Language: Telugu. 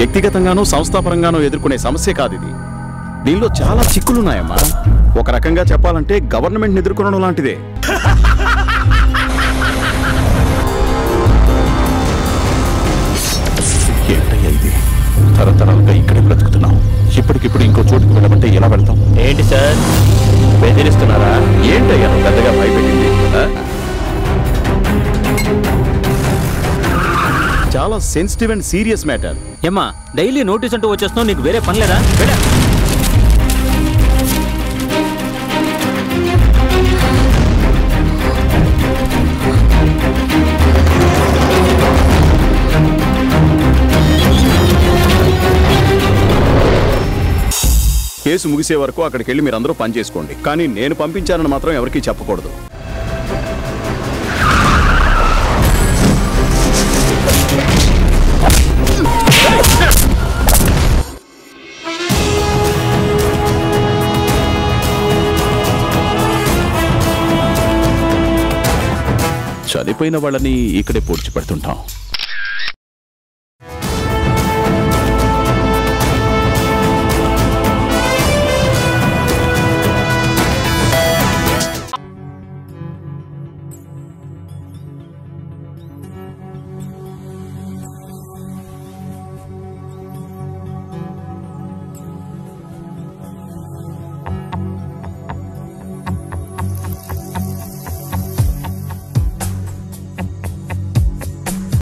వ్యక్తిగతంగానూ సంస్థాపరంగానూ ఎదుర్కొనే సమస్య కాదు ఇది. దీనిలో చాలా చిక్కులున్నాయమ్మా. ఒక రకంగా చెప్పాలంటే గవర్నమెంట్ని ఎదుర్కొనడం లాంటిదే. ఏంటయ్యా ఇది? తరతరాలుగా ఇక్కడే బ్రతుకుతున్నాం. ఇప్పటికిప్పుడు ఇంకో చోటుకు వెళ్ళమంటే ఎలా వెళ్తాం? ఏంటి సార్ బెదిరిస్తున్నారా? ఏంటయ్యా పెద్దగా భయపెట్టింది? చాలా సెన్సిటివ్ అండ్ సీరియస్ మ్యాటర్. ఏమ్మా డైలీ నోటీస్ అంటూ వచ్చేస్తున్నావు, నీకు వేరే పని లేదా? కేసు ముగిసే వరకు అక్కడికి వెళ్ళి మీరందరూ పని చేసుకోండి. కానీ నేను పంపించానని మాత్రం ఎవరికీ చెప్పకూడదు. చనిపోయిన వాళ్ళని ఇక్కడే పూడ్చిపెడుతుంటాం.